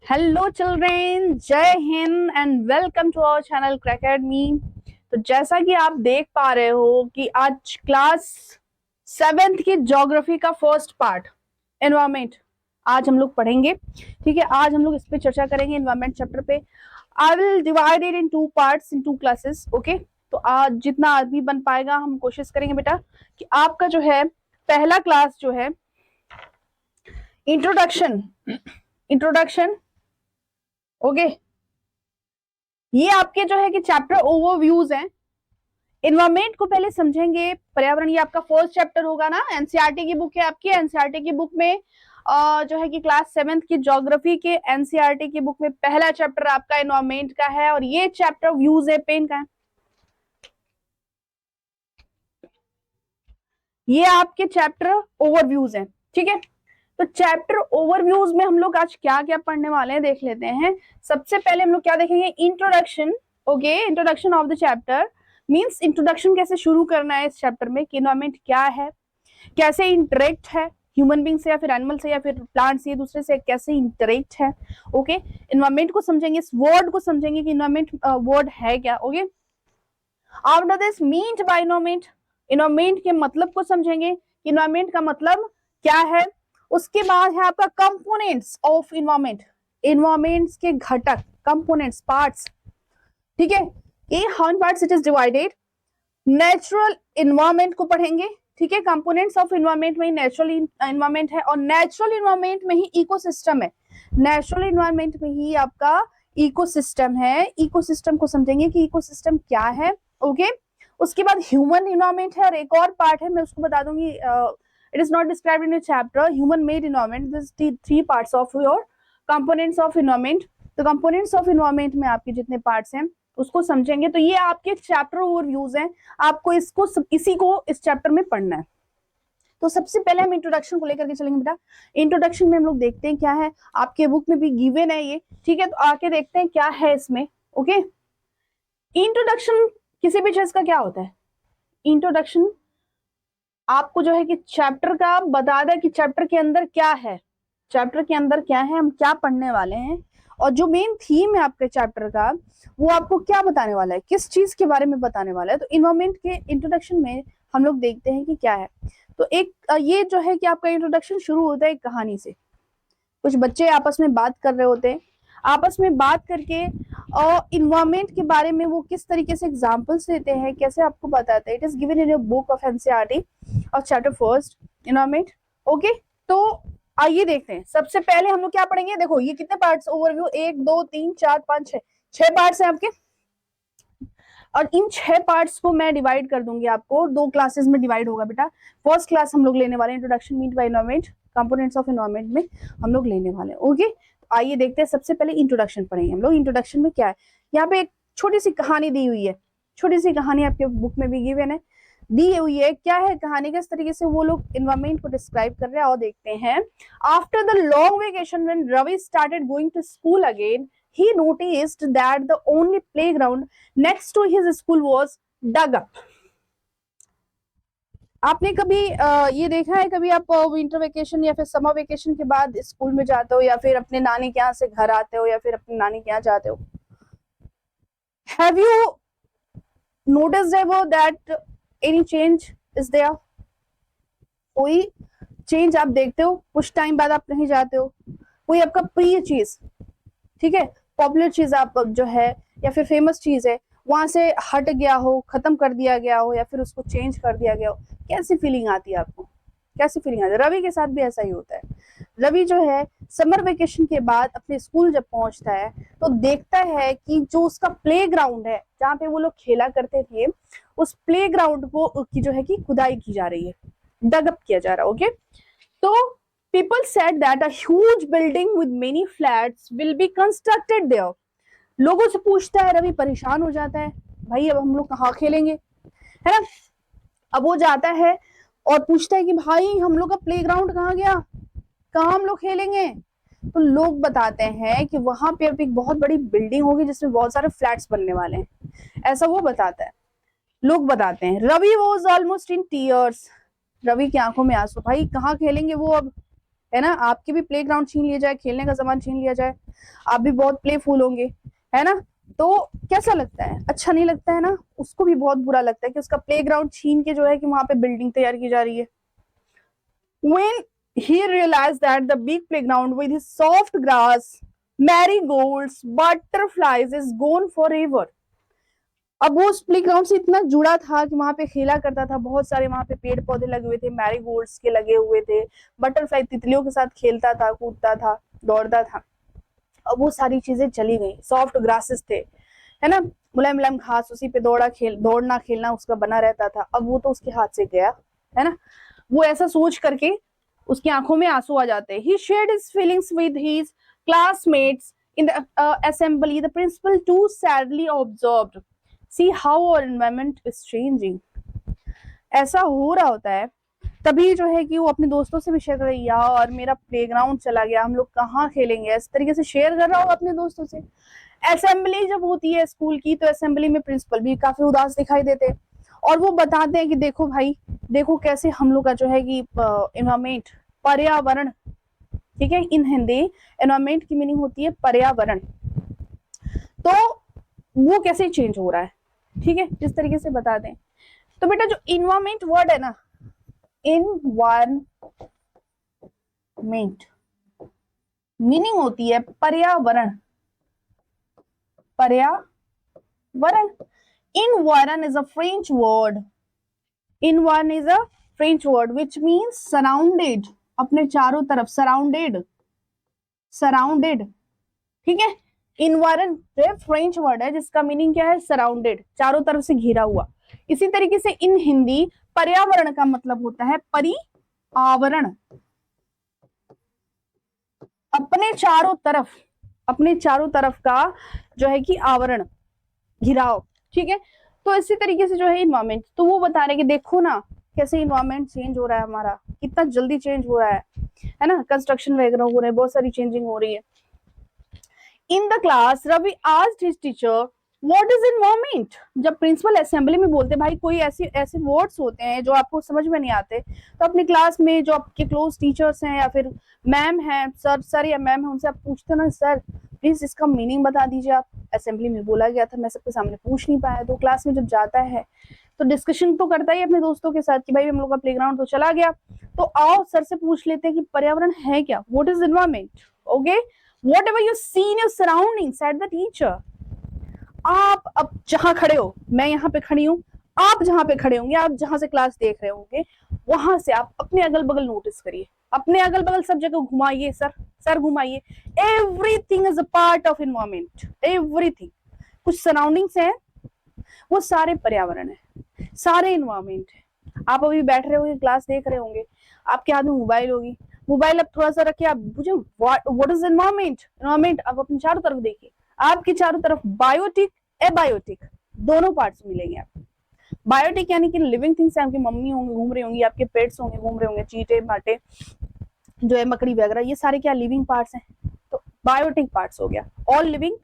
Hello चिल्ड्रेन, जय Hind and welcome to our channel crack academy. तो जैसा कि आप देख पा रहे हो कि आज क्लास 7th की ज्योग्राफी का फर्स्ट पार्ट एनवायरमेंट आज हम लोग पढ़ेंगे। ठीक है, आज हम लोग इस पे चर्चा करेंगे एनवायरमेंट चैप्टर पे। I will divide it in 2 parts in 2 classes. Okay, तो आज जितना आदमी बन पाएगा हम कोशिश करेंगे बेटा कि आपका जो है पहला क्लास जो है इंट्रोडक्शन ओके, ये आपके जो है कि चैप्टर ओवरव्यूज हैं। एनवायरमेंट को पहले समझेंगे, पर्यावरण ये आपका फर्स्ट चैप्टर होगा ना। एनसीईआरटी की बुक है आपकी, एनसीईआरटी की बुक में जो है कि क्लास 7th की ज्योग्राफी के एनसीईआरटी की बुक में पहला चैप्टर आपका एनवायरमेंट का है और ये चैप्टर व्यूज है पेन का है। ये आपके चैप्टर ओवरव्यूज हैं। ठीक है, तो चैप्टर ओवरव्यूज में हम लोग आज क्या क्या पढ़ने वाले हैं देख लेते हैं। सबसे पहले हम लोग क्या देखेंगे, introduction. Okay, introduction of the chapter means introduction कैसे शुरू करना है इस चैप्टर में, कि एनवायरमेंट क्या है, कैसे इंटरेक्ट है ह्यूमन बींग से या फिर एनिमल से या फिर प्लांट से, दूसरे से कैसे इंटरेक्ट है। ओके, एनवायरमेंट को समझेंगे, इस वर्ड को समझेंगे कि एनवायरमेंट वर्ड है क्या। Okay, after this meant by environment, environment के मतलब को समझेंगे कि एनवायरमेंट का मतलब क्या है। उसके बाद है आपका कंपोनेंट्स ऑफ एनवायरमेंट, एनवायरमेंट्स के घटक, कंपोनेंट्स, पार्ट्स। ठीक है, ये how many parts it is divided. Natural environment को पढ़ेंगे। ठीक है, कंपोनेंट्स ऑफ एनवायरमेंट में ही नेचुरल एनवायरमेंट है और नेचुरल एनवायरमेंट में ही इकोसिस्टम है। नेचुरल एनवायरमेंट में ही आपका इकोसिस्टम है। इकोसिस्टम को समझेंगे कि इकोसिस्टम क्या है। ओके, उसके बाद ह्यूमन एनवायरमेंट है और एक और पार्ट है, मैं उसको बता दूंगी। It is not described in your chapter, human made environment. This 3 parts of your components of environment. तो कंपोनेंट्स ऑफ एनवायरमेंट में आपके जितने पार्ट्स हैं उसको समझेंगे। तो ये आपके चैप्टर ओवरव्यूज हैं, आपको इसी को इस चैप्टर में पढ़ना है। तो सबसे पहले हम इंट्रोडक्शन को लेकर के चलेंगे बेटा। इंट्रोडक्शन में हम लोग देखते हैं क्या है, आपके बुक में भी गिवन है ये। ठीक है, तो आके देखते हैं क्या है इसमें। ओके, इंट्रोडक्शन किसी भी चीज का क्या होता है, इंट्रोडक्शन आपको जो है कि चैप्टर का बता दे कि चैप्टर के अंदर क्या है, चैप्टर के अंदर क्या है, हम क्या पढ़ने वाले हैं और जो मेन थीम है आपके चैप्टर का वो आपको क्या बताने वाला है, किस चीज के बारे में बताने वाला है। तो इन्वायरमेंट के इंट्रोडक्शन में हम लोग देखते हैं कि क्या है। तो एक ये जो है कि आपका इंट्रोडक्शन शुरू होता है एक कहानी से। कुछ बच्चे आपस में बात कर रहे होते हैं, आपस में बात करके और इन्वायरमेंट के बारे में वो किस तरीके से एग्जांपल्स देते हैं, कैसे आपको बताते हैं। It is given in your book of NCERT of chapter first environment. Okay, तो आइए देखते हैं। सबसे पहले हम लोग क्या पढ़ेंगे, देखो ये कितने पार्ट्स ओवरव्यू, 1 2 3 4 5 6 6 पार्ट्स हैं आपके और इन 6 पार्ट्स को मैं डिवाइड कर दूंगी आपको, 2 क्लासेस में डिवाइड होगा बेटा। फर्स्ट क्लास हम लोग लेने वाले हैं introduction meet by environment, components of environment में हम लोग लेने वाले हैं। ओके, तो आइए देखते हैं। सबसे पहले इंट्रोडक्शन पढ़ेंगे हम लोग। इंट्रोडक्शन में क्या है, यहाँ पे एक छोटी सी कहानी दी हुई है, छोटी सी कहानी आपके बुक में भी गिवन है, दी हुई है। क्या है कहानी, किस तरीके से वो लोग एनवायरमेंट को डिस्क्राइब कर रहे हैं और देखते हैं। After the long vacation when Ravi started going to school again, he noticed that the only playground next to his school was dug up. आपने कभी ये देखा है, कभी आप विंटर वेकेशन या फिर समर वेकेशन के बाद स्कूल में जाते हो या फिर अपने नानी के यहाँ से घर आते हो या फिर अपने नानी के यहाँ जाते हो, have you noticed ever that any change is there? कोई चेंज आप देखते हो, कुछ टाइम बाद आप कहीं जाते हो, कोई आपका प्रिय चीज, ठीक है, पॉपुलर चीज आप जो है या फिर फेमस चीज है वहां से हट गया हो, खत्म कर दिया गया हो या फिर उसको चेंज कर दिया गया हो, कैसी फीलिंग आती है आपको, कैसी फीलिंग आती है। रवि के साथ भी ऐसा ही होता है। रवि जो है समर वेकेशन के बाद अपने स्कूल जब पहुंचता है तो देखता है कि जो उसका प्ले ग्राउंड है जहाँ पे वो लोग खेला करते थे, उस प्ले ग्राउंड को की जो है कि खुदाई की जा रही है, डगअप किया जा रहा है। ओके, तो people said that a huge building with many flats will be constructed there. लोगों से पूछता है, रवि परेशान हो जाता है, भाई अब हम लोग कहाँ खेलेंगे, है ना। अब वो जाता है और पूछता है कि भाई हम लोग का प्लेग्राउंड कहाँ गया, कहाँ हम लोग खेलेंगे। तो लोग बताते हैं कि वहां पे अब एक बहुत बड़ी बिल्डिंग होगी जिसमें बहुत सारे फ्लैट्स बनने वाले हैं, ऐसा वो बताता है, लोग बताते हैं। Ravi was almost in tears, Ravi की आंखों में आंसू, भाई कहाँ खेलेंगे वो अब, है ना, आपके भी प्ले ग्राउंड छीन लिया जाए, खेलने का सामान छीन लिया जाए, आप भी बहुत प्लेफुल होंगे, है ना, तो कैसा लगता है, अच्छा नहीं लगता है ना, उसको भी बहुत बुरा लगता है कि उसका प्ले ग्राउंड छीन के जो है कि वहां पे बिल्डिंग तैयार की जा रही है। When he realized that the big playground with his soft grass, marigolds, butterflies is gone forever. अब वो उस प्ले ग्राउंड से इतना जुड़ा था कि वहां पे खेला करता था, बहुत सारे वहां पे पेड़ पौधे लगे हुए थे, मैरीगोल्ड्स के लगे हुए थे, बटरफ्लाई तितलियों के साथ खेलता था, कूदता था, दौड़ता था। अब वो सारी चीजें चली गई, सॉफ्ट ग्रासेस थे, है ना, मुलायम मुलायम घास, उसी पे दौड़ना खेलना उसका बना रहता था, अब वो तो उसके हाथ से गया, है ना। वो ऐसा सोच करके उसकी आंखों में आंसू आ जाते हैं। He shared his feelings with his classmates in the assembly. The principal too sadly observed, see how our environment is changing. ऐसा हो रहा होता है, तभी जो है कि वो अपने दोस्तों से भी शेयर कर रही है, यार मेरा प्लेग्राउंड चला गया, हम लोग कहाँ खेलेंगे, इस तरीके से शेयर कर रहा हो अपने दोस्तों से। असेंबली जब होती है स्कूल की, तो असेंबली में प्रिंसिपल भी काफी उदास दिखाई देते हैं, और वो बताते हैं कि देखो भाई, देखो कैसे हम लोग का जो है कि एनवायरमेंट, पर्यावरण, ठीक है, इन हिंदी एनवायरमेंट की मीनिंग होती है पर्यावरण, तो वो कैसे चेंज हो रहा है, ठीक है, इस तरीके से बता दें। तो बेटा जो इन्वायरमेंट वर्ड है ना, इन्वायरमेंट मीनिंग होती है पर्यावरण, पर्यावरण। Environ is a French word. Environ is a French word which means surrounded, अपने चारों तरफ, surrounded, surrounded, ठीक है। Environ जो फ्रेंच वर्ड है जिसका मीनिंग क्या है, सराउंडेड, चारों तरफ से घिरा हुआ। इसी तरीके से इन हिंदी पर्यावरण का मतलब होता है परिआवरण, अपने चारों तरफ, अपने चारों तरफ का जो है कि आवरण, घिराव, ठीक है। तो इसी तरीके से जो है इन्वायरमेंट, तो वो बता रहे कि देखो ना कैसे इन्वायरमेंट चेंज हो रहा है हमारा, कितना जल्दी चेंज हो रहा है ना, कंस्ट्रक्शन वगैरह हो रहे हैं, बहुत सारी चेंजिंग हो रही है। In the class Ravi asked his teacher what is environment. जब प्रिंसिपल असेंबली में बोलते भाई कोई ऐसे वर्ड्स होते हैं जो आपको समझ में नहीं आते, तो अपनी क्लास में जो आपके क्लोज टीचर्स हैं या फिर मैम हैं, सर या मैम है, उनसे आप पूछते ना, सर प्लीज इसका मीनिंग बता दीजिए आप। असेंबली में बोला गया था, मैं सबके सामने पूछ नहीं पाया। तो क्लास में जब जाता है तो डिस्कशन तो करता ही अपने दोस्तों के साथ कि भाई हम लोग का प्लेग्राउंड तो चला गया, तो आओ सर से पूछ लेते हैं कि पर्यावरण है क्या, what is environment. Okay, whatever you see in your surroundings at the teacher. आप अब जहां खड़े हो, मैं यहाँ पे खड़ी हूँ, आप जहां पे खड़े होंगे, आप जहां से क्लास देख रहे होंगे, वहां से आप अपने अगल बगल नोटिस करिए, अपने अगल बगल सब जगह घुमाइए, सर घुमाइए। Everything is a part of environment, everything. कुछ सराउंडिंग्स हैं, वो सारे पर्यावरण है, सारे एनवायरमेंट है। आप अभी बैठ रहे होंगे, क्लास देख रहे होंगे, आपके हाथ में मोबाइल होगी, मोबाइल अब थोड़ा सा रखिए, आप पूछे व्हाट इज एनवायरमेंट, एनवायरमेंट आप अपने चारों तरफ देखिए, आपके चारों तरफ बायोटिक, एबायोटिक दोनों पार्ट्स मिलेंगे आपको। बायोटिक यानी कि लिविंग थिंग्स है, आपकी मम्मी होंगे घूम रही होंगी, आपके पेट्स होंगे घूम रहे होंगे, चीटे माटे जो है, मकड़ी वगैरह, ये सारे क्या लिविंग पार्ट्स हैं। तो बायोटिक पार्ट्स हो गया, ऑल लिविंग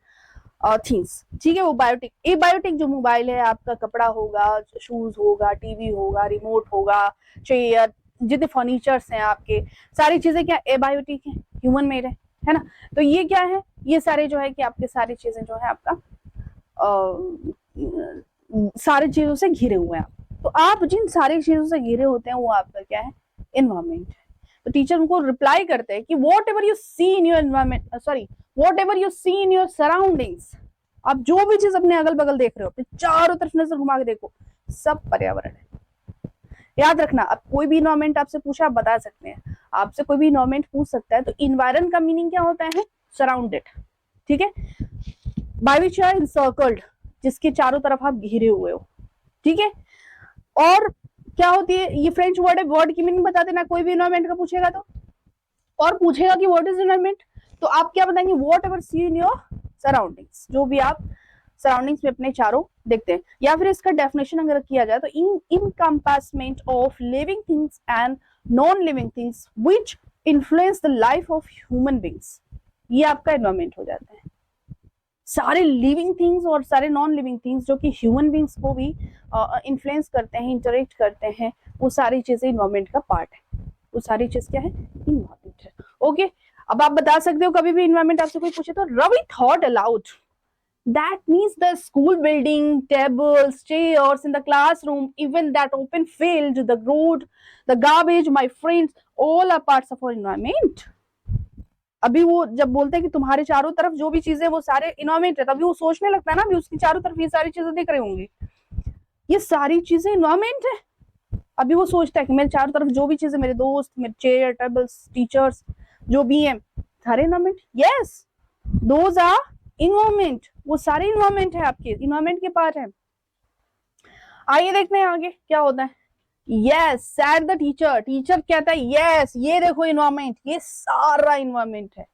थिंग्स, ठीक है, वो बायोटिक। एबायोटिक जो मोबाइल है, आपका कपड़ा होगा, शूज होगा, टीवी होगा, रिमोट होगा, चेयर, जितने फर्नीचर्स हैं आपके, सारी चीजें क्या एबायोटिक है, ह्यूमन मेड है ना। तो ये क्या है, ये सारे जो है कि आपके सारी चीजें जो है आपका सारी चीजों से घिरे हुए हैं। तो आप जिन सारी चीजों से घिरे होते हैं वो आपका क्या है, एनवायरमेंट है। तो टीचर उनको रिप्लाई करते हैं कि whatever you see in your environment, sorry, whatever you see in your surroundings, आप जो भी चीज अपने अगल बगल देख रहे हो, चारों तरफ नजर घुमा के देखो, सब पर्यावरण है। याद रखना, अब कोई भी इन्वायरमेंट आपसे पूछा आप बता सकते हैं, आपसे कोई भी इन्वायरमेंट पूछ सकता है। तो इन्वायरन का मीनिंग क्या होता है, सराउंडेड, ठीक है, by which you are encircled, जिसके चारों तरफ आप घिरे हुए हो, ठीक है। और क्या होती है, ये फ्रेंच वर्ड है, वर्ड की मीनिंग बता देना कोई भी इन्वायरमेंट का पूछेगा तो, और पूछेगा कि व्हाट इज इन्वायरमेंट, तो आप क्या बताएंगे, what ever see in your surroundings, जो भी आप सराउंडिंग्स में अपने चारों देखते हैं। या फिर इसका डेफिनेशन अगर किया जाए तो encompassment of living things and non living things which influence the life of human beings, ये आपका एनवायरमेंट हो जाता है। सारे लिविंग थिंग्स और सारे नॉन लिविंग थिंग्स जो कि ह्यूमन बीइंग्स को भी इन्फ्लुएंस करते हैं, इंटरेक्ट करते हैं, वो सारी चीजें इन्वायरमेंट का पार्ट है। वो सारी चीज क्या है, इन्वायरमेंट है। ओके अब आप बता सकते हो कभी भी इन्वायरमेंट आपसे कोई पूछे तो Ravi thought aloud, that means the school building, tables, chairs in the classroom, even that open field, the road, the garbage, my friends, all are parts of our environment. अभी वो जब बोलते हैं कि तुम्हारे चारों तरफ जो भी चीजें वो सारे इन्वायरमेंट है, तभी वो सोचने लगता है ना अभी उसकी चारों तरफ ये सारी चीजें दिख रही होंगी, ये सारी चीजें इन्वायरमेंट है। अभी वो सोचता है कि मेरे चारों तरफ जो भी चीजें, मेरे दोस्त, मेरे चेयर, टेबल्स, टीचर्स जो भी हैं, सारे environment, yes those are environment, वो सारे इन्वायरमेंट है, आपके इन्वायरमेंट के पार्ट है। आइए देखते हैं आगे क्या होता है। Yes sad the teacher, teacher कहता है यस ये देखो इन्वायरमेंट, ये सारा इन्वायरमेंट है,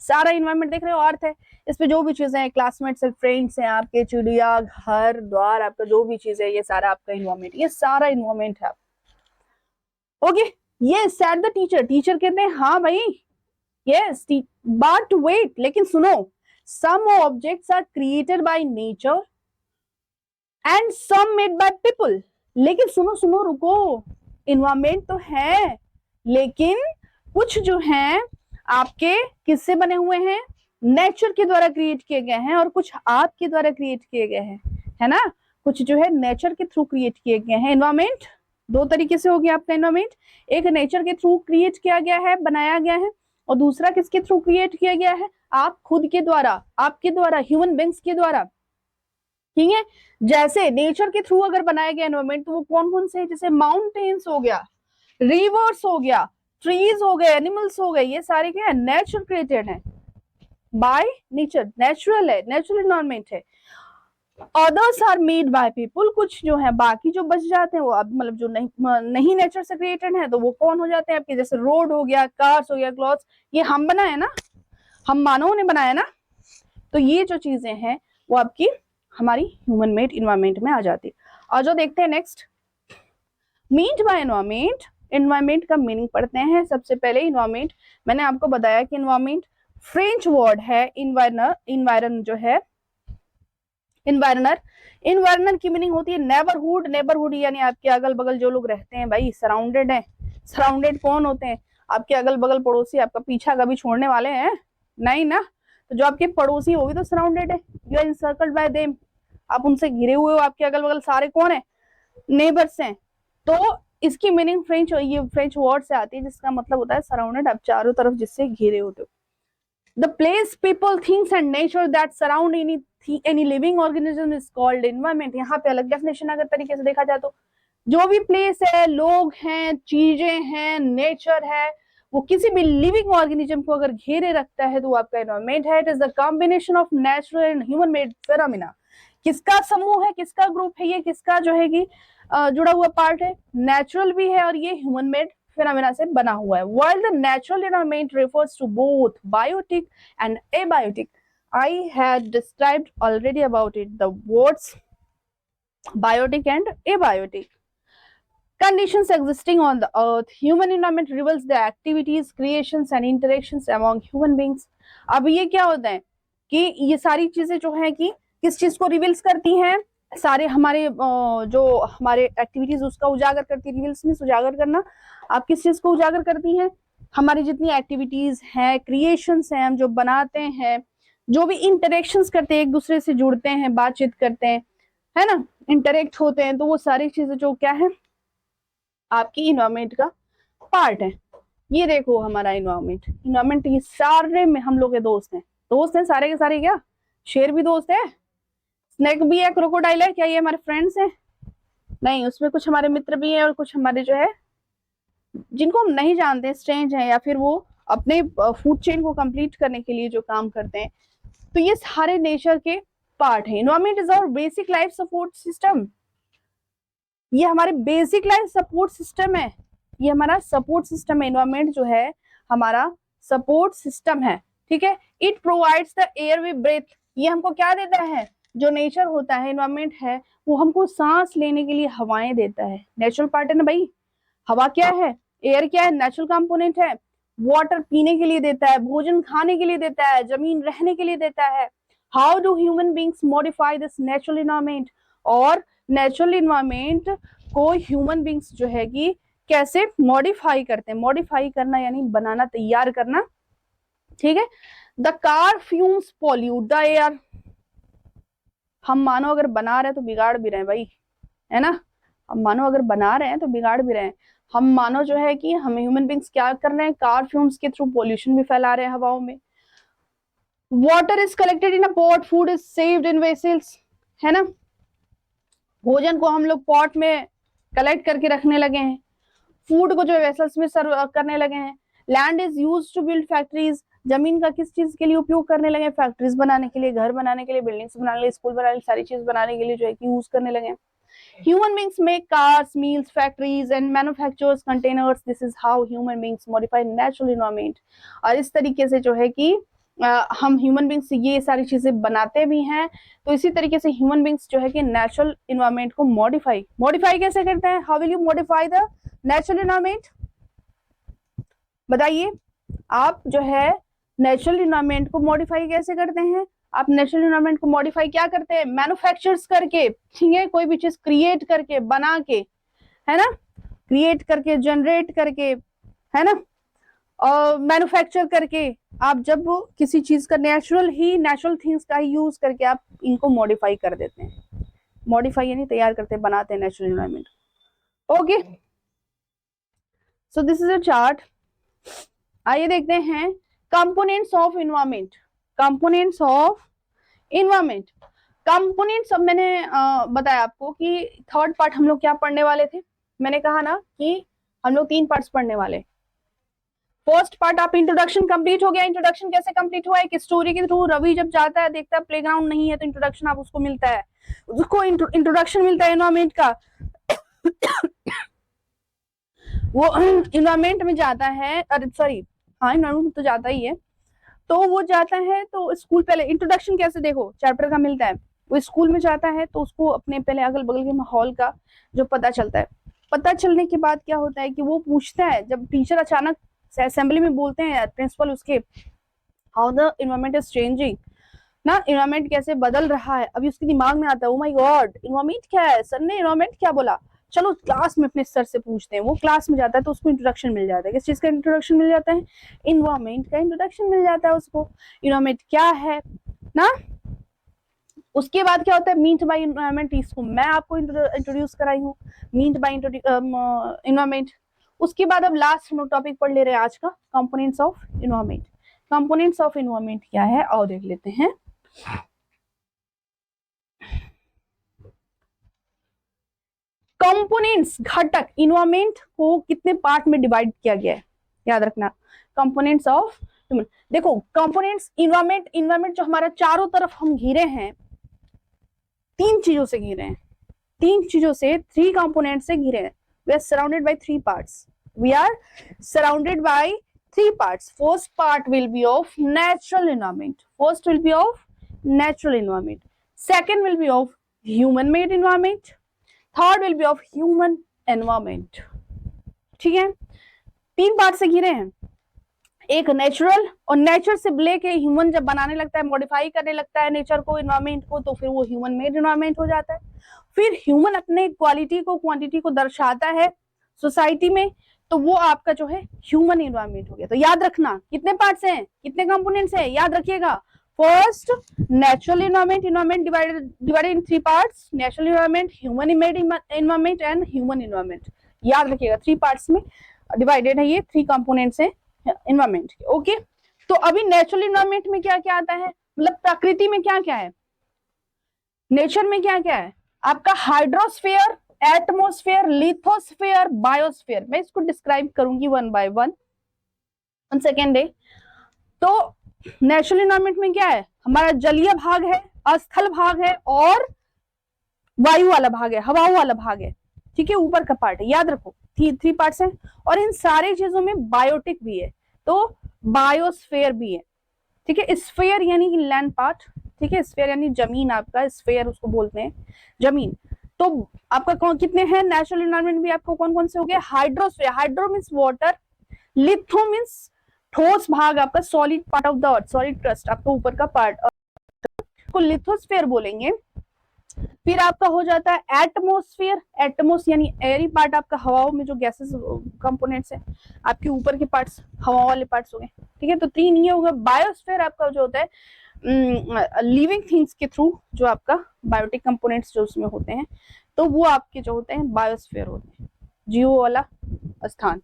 सारा इन्वायरमेंट देख रहे हो, अर्थ है, इस पे जो भी चीजें हैं, क्लासमेट्स हैं, फ्रेंड्स हैं आपके, चिड़िया, घर द्वार, आपका जो भी चीज है, ये सारा आपका इन्वायरमेंट, ये सारा इन्वायरमेंट है। ओके ये सैड द टीचर, टीचर कहते हैं हाँ भाई यस, बट वेट लेकिन सुनो, some objects are created by nature and some made by people, लेकिन सुनो सुनो रुको, इन्वायरमेंट तो है लेकिन कुछ जो हैं आपके किससे बने हुए हैं, नेचर के द्वारा क्रिएट किए गए हैं, और कुछ आपके द्वारा क्रिएट किए गए हैं, है ना, कुछ जो है नेचर के थ्रू क्रिएट किए गए हैं। इन्वायरमेंट दो तरीके से हो गया आपका इन्वायरमेंट, एक नेचर के थ्रू क्रिएट किया गया है, बनाया गया है, और दूसरा किसके थ्रू क्रिएट किया गया है, आप खुद के द्वारा, आपके द्वारा, ह्यूमन बींग्स के द्वारा, ठीक है। जैसे नेचर के थ्रू अगर बनाया गया एनवायरमेंट तो वो कौन कौन से है, जैसे माउंटेन्स हो गया, रिवर्स हो गया, ट्रीज हो गए, एनिमल्स हो गए, ये सारे क्या है, नेचर क्रिएटेड है, बाय नेचर, नेचुरल है, नेचुरल एनवायरमेंट है। Others are made by people, कुछ जो है बाकी जो बच जाते हैं वो अब मतलब जो नहीं नेचर से क्रिएटेड है तो वो कौन हो जाते हैं आपके, जैसे रोड हो गया, कार्स हो गया, क्लॉथ्स, ये हम बनाए ना, हम मानवों ने बनाया ना, तो ये जो चीजें हैं वो आपकी हमारी ह्यूमन मेड इन्वायरमेंट में आ जाती है। और जो देखते हैं next, meant by environment, environment का मीनिंग पढ़ते हैं। सबसे पहले इन्वायरमेंट, मैंने आपको बताया कि इन्वायरमेंट फ्रेंच वर्ड है, इन्वायरन जो है, इन्वायरनर की मीनिंग होती है नेबरहुड, नेबरहुड यानी आपके अगल बगल जो लोग रहते हैं भाई, सराउंडेड है, सराउंडेड कौन होते हैं, आपके अगल बगल पड़ोसी, आपका पीछा कभी छोड़ने वाले हैं नहीं ना, तो जो आपके पड़ोसी वो भी तो सराउंडेड है, you are encircled by them, आप उनसे घिरे हुए हो, आपके अगल बगल सारे कौन है, नेबर्स हैं। तो इसकी मीनिंग फ्रेंच, ये फ्रेंच वर्ड से आती है जिसका मतलब होता है सराउंडेड, आप चारों तरफ जिससे घिरे होते हो। The place, people, things and nature that surround any living organism is called environment। यहाँ पे अलग डेफिनेशन अगर तरीके से देखा जाए तो जो भी प्लेस है, लोग हैं, चीजें हैं, नेचर है, वो किसी भी लिविंग ऑर्गेनिज्म को अगर घेरे रखता है तो वो आपका एनवायरमेंट है। It is the combination of natural and human made phenomena. किसका समूह है, किसका ग्रुप है, ये किसका जो है कि जुड़ा हुआ पार्ट है, नेचुरल भी है और ये ह्यूमन मेड phenomena से बना हुआ है। While the natural environment refers to both biotic and abiotic, I had described already about it the words biotic and abiotic conditions existing on the earth. Human environment reveals the activities, creations and interactions among human beings। अब ये क्या होता है कि ये सारी चीजें जो है कि किस चीज को रिवील्स करती हैं, सारे हमारे जो हमारे एक्टिविटीज उसका उजागर करती है। रिवील्स में उजागर करना, आप किस चीज को उजागर करती हैं, हमारी जितनी एक्टिविटीज हैं, क्रिएशंस हैं, हम जो बनाते हैं, जो भी इंटरेक्शंस करते हैं, एक दूसरे से जुड़ते हैं, बातचीत करते हैं, है ना, इंटरेक्ट होते हैं, तो वो सारी चीजें जो क्या है आपकी इन्वायरमेंट का पार्ट है। ये देखो हमारा इन्वायरमेंट ये सारे में हम लोग के दोस्त हैं सारे के सारे। क्या शेर भी दोस्त है, स्नेक भी है, क्रोकोडाइल है, क्या ये हमारे फ्रेंड्स हैं? नहीं, उसमें कुछ हमारे मित्र भी हैं और कुछ हमारे जो है जिनको हम नहीं जानते, स्ट्रेंज हैं, या फिर वो अपने फूड चेन को कंप्लीट करने के लिए जो काम करते हैं। तो ये सारे नेचर के पार्ट है। Environment is our basic life support system, ये हमारे बेसिक लाइफ सपोर्ट सिस्टम है, ये हमारा सपोर्ट सिस्टम है। एनवायरमेंट जो है हमारा सपोर्ट सिस्टम है, ठीक है। It provides the air we breathe, ये हमको क्या देता है, जो नेचर होता है, एनवायरमेंट है, वो हमको सांस लेने के लिए हवाएं देता है। नेचुरल पार्ट है ना भाई, हवा क्या है, एयर क्या है, नेचुरल कंपोनेंट है। वाटर पीने के लिए देता है, भोजन खाने के लिए देता है, जमीन रहने के लिए देता है। How do human beings modify this natural environment, और नेचुरल इन्वायरमेंट को ह्यूमन बींग्स जो है कि कैसे मॉडिफाई करते हैं, मॉडिफाई करना यानी बनाना, तैयार करना, ठीक है। The car fumes pollute the air, हम मानो अगर बना रहे हैं तो बिगाड़ भी रहे हैं भाई, है ना, हम मानो अगर बना रहे हैं तो बिगाड़ भी रहे हैं। हम मानो जो है कि हम ह्यूमन बींग्स क्या कर रहे हैं, कार फ्यूम्स के थ्रू पॉल्यूशन भी फैला रहे हैं हवाओं में। Water is collected in a pot, food is saved in vessels, है ना, भोजन को हम लोग पॉट में कलेक्ट करके रखने लगे हैं, फूड को जो वेसल्स में सर्व करने लगे हैं। Land is used to build factories, जमीन का किस चीज के लिए उपयोग करने लगे, फैक्ट्रीज बनाने के लिए, घर बनाने के लिए, बिल्डिंग्स बनाने के लिए, स्कूल बनाने के लिए, सारी चीज बनाने के लिए जो है कि यूज करने लगे हैं। Human beings make cars, mills, factories and manufactures containers. This is how human beings modify natural environment. और इस तरीके से जो है कि हम ह्यूमन बींग्स ये सारी चीजें बनाते भी हैं, तो इसी तरीके से ह्यूमन बींग्स जो है कि नेचुरल इन्वायरमेंट को मॉडिफाई कैसे करते हैं, how will you modify the natural environment, बताइए आप जो है नेचुरल इन्वायरमेंट को मॉडिफाई कैसे करते हैं। आप नेचुरल इन्वायरमेंट को मॉडिफाई क्या करते हैं, मैन्युफैक्चर्स करके, ठीक है, कोई भी चीज क्रिएट करके, बना के, है ना, क्रिएट करके, जनरेट करके, है ना, और मैन्युफैक्चर करके आप जब किसी चीज का नेचुरल थिंग्स का ही यूज करके आप इनको मॉडिफाई कर देते हैं, मॉडिफाई यानी तैयार करते हैं, बनाते हैं natural environment. Okay, so this is a chart. आइए देखते हैं components of environment, components of environment. Components, अब मैंने बताया आपको कि थर्ड पार्ट हम लोग क्या पढ़ने वाले थे, मैंने कहा ना कि हम लोग 3 पार्ट्स पढ़ने वाले। फर्स्ट पार्ट आप इंट्रोडक्शन कंप्लीट हो गया। इंट्रोडक्शन कैसे कंप्लीट हुआ है, एक स्टोरी के थ्रू। रवि जब जाता है, देखता है प्लेग्राउंड नहीं है, तो इंट्रोडक्शन आप उसको मिलता है, उसको इंट्रोडक्शन मिलता है इन्वायरमेंट का। वो इन्वायरमेंट में जाता है, अरे सॉरी, हाँ इन्वायरमेंट तो जाता ही है, तो वो जाता है तो स्कूल, पहले इंट्रोडक्शन कैसे देखो चैप्टर का मिलता है, वो स्कूल में जाता है तो उसको अपने पहले अगल बगल के माहौल का जो पता चलता है। पता चलने के बाद क्या होता है कि वो पूछता है, जब टीचर अचानक असेंबली में बोलते हैं प्रिंसिपल उसके, how the environment is changing, ना इन्वायरमेंट कैसे बदल रहा है, अभी उसके दिमाग में आता है ओ माय गॉड इन्वायरमेंट क्या है, सर ने इन्वायरमेंट क्या बोला, चलो क्लास में अपने सर से पूछते हैं। वो क्लास में जाता है तो उसको इंट्रोडक्शन मिल जाता है, किस चीज का इंट्रोडक्शन मिल जाता है, इन्वायरमेंट का इंट्रोडक्शन मिल जाता है उसको, इन्वायरमेंट क्या है ना। उसके बाद क्या होता है, मीन्ड बाय इन्वायरमेंट, इसको मैं आपको इंट्रोड्यूस कराई हूँ, मीन्ड बाय इन्वायरमेंट। उसके बाद अब लास्ट हम लोग टॉपिक पढ़ ले रहे हैं आज का, components of environment. Components of environment क्या है और देख लेते हैं। कंपोनेंट्स, घटक, इन्वायरमेंट को कितने पार्ट में डिवाइड किया गया है, याद रखना, कंपोनेंट्स ऑफ, देखो कंपोनेंट्स, इन्वायरमेंट जो हमारा चारों तरफ हम घिरे हैं, 3 चीजों से घिरे हैं, 3 चीजों से, 3 कंपोनेंट से घिरे हैं। We are surrounded by 3 parts, we are surrounded by 3 parts. First part will be of natural environment, first will be of natural environment, second will be of human made environment, third will be of human environment. ठीक है, 3 part से घिरे हैं, एक natural, और nature से लेके human जब बनाने लगता है, मॉडिफाई करने लगता है नेचर को, इन्वायरमेंट को, तो फिर वो ह्यूमन मेड इन्वायरमेंट हो जाता है। फिर ह्यूमन अपने क्वालिटी को, क्वांटिटी को दर्शाता है सोसाइटी में, तो वो आपका जो है ह्यूमन इन्वायरमेंट हो गया। तो याद रखना कितने पार्ट्स हैं, कितने कंपोनेंट्स हैं, याद रखिएगा। First natural environment divided in 3 parts, natural environment, human made environment and human environment. याद रखिएगा 3 पार्ट्स में डिवाइडेड है, ये 3 कंपोनेंट्स हैं इन्वायरमेंट के। ओके, तो अभी नेचुरल इन्वायरमेंट में क्या क्या आता है, मतलब प्रकृति में क्या क्या है, नेचर में क्या क्या है, आपका हाइड्रोस्फीयर, एटमॉस्फेयर, लिथोस्फीयर, बायोस्फीयर। मैं इसको डिस्क्राइब करूंगी 1 बाय 1 सेकेंड। तो नेचुरल इन्वायरमेंट में क्या है, हमारा जलीय भाग है, स्थल भाग है, और वायु वाला भाग है, हवाओं वाला भाग है। ठीक है, ऊपर का पार्ट है, याद रखो 3 पार्ट्स हैं, और इन सारी चीजों में बायोटिक भी है, तो बायोस्फीयर भी है। ठीक है, स्फीयर यानी कि लैंड पार्ट, ठीक है, स्फीयर यानी जमीन, आपका स्फीयर उसको बोलते हैं, जमीन। तो आपका कौन कितने हैं नेचुरल इन्वायरमेंट भी, आपको कौन कौन से हो गए, hydrosphere, hydro means water, litho means ठोस भाग, आपका solid part of the earth, solid crust, आपका ऊपर का पार्ट को लिथोस्फीयर बोलेंगे। फिर आपका हो जाता है एटमोस्फियर, एटमोस यानी एयरी पार्ट, आपका हवाओं में जो गैसेस कंपोनेंट्स है, आपके ऊपर के पार्ट्स हवा वाले पार्ट्स हो गए, ठीक है। तो 3 ये होगा। बायोस्फीयर आपका जो होता है लिविंग थिंग्स के थ्रू, जो आपका बायोटिक कंपोनेंट्स जो उसमें होते हैं, तो वो आपके जो होते हैं बायोस्फीयर होते हैं, जीवो वाला स्थान।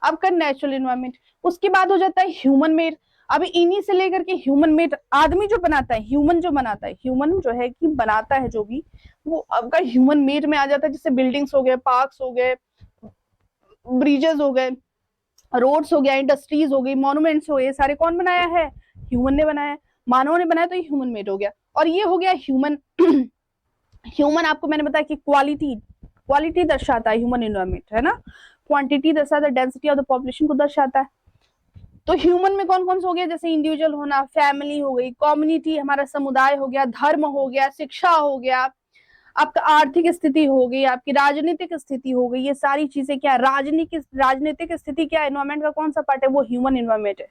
आपका नेचुरल इन्वायरमेंट, उसके बाद हो जाता है ह्यूमन मेड। अभी इन्हीं से लेकर के ह्यूमन मेड, आदमी जो बनाता है, ह्यूमन जो बनाता है, ह्यूमन जो है कि बनाता है जो भी, वो आपका ह्यूमन मेड में आ जाता है। जैसे बिल्डिंग्स हो गए, पार्क्स हो गए, ब्रिजेस हो गए, रोड्स हो गया, इंडस्ट्रीज हो गई, मॉन्यूमेंट्स हो गए, सारे कौन बनाया है? ह्यूमन ने बनाया है, मानव ने बनाया, तो ये ह्यूमन मेड हो गया। और ये हो गया ह्यूमन ह्यूमन आपको मैंने बताया कि क्वालिटी दर्शाता है ह्यूमन एनवायरमेंट, है ना। क्वांटिटी दर्शाता है, डेंसिटी ऑफ द पॉपुलेशन को दर्शाता है। तो ह्यूमन में कौन कौन से हो गया? जैसे इंडिविजुअल होना, फैमिली हो गई, कम्युनिटी हमारा समुदाय हो गया, धर्म हो गया, शिक्षा हो गया, आपका आर्थिक स्थिति हो गई, आपकी राजनीतिक स्थिति हो गई। ये सारी चीजें क्या, राजनीतिक स्थिति क्या, एनवायरमेंट का कौन सा पार्ट है? वो ह्यूमन एनवायरमेंट है,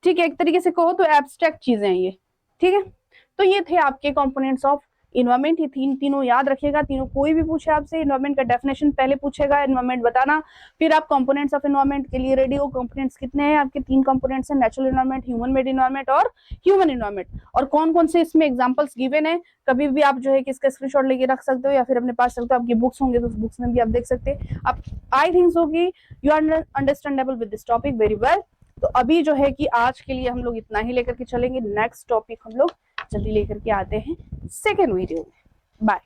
ठीक है। एक तरीके से कहो तो एब्स्ट्रैक्ट चीजें हैं ये, ठीक है। तो ये थे आपके कंपोनेंट्स ऑफ इन्वायरमेंट। ये तीनों याद रखिएगा। तीनों कोई भी पूछे आपसे, इन्वायरमेंट का डेफिनेशन पहले पूछेगा, इन्वायरमेंट बताना, फिर आप कंपोनेंट्स ऑफ इन्वायरमेंट के लिए रेडी हो। कंपोनेंट्स कितने हैं आपके? 3 कंपोनेंट्स हैं, natural environment, human made environment और ह्यूमन इन्वायरमेंट। और कौन कौन से इसमें एग्जांपल्स गिवन है, कभी भी आप जो है कि इसका स्क्रीनशॉट लेके रख सकते हो, या फिर अपने पास सकते हो, आपकी बुक्स होंगे तो उस बुक्स में भी आप देख सकते हैं। आप आई थिंक सो कि you are understandable with this topic very well. तो अभी जो है कि आज के लिए हम लोग इतना ही लेकर के चलेंगे। नेक्स्ट टॉपिक हम लोग जल्दी लेकर के आते हैं सेकेंड वीडियो में। बाय।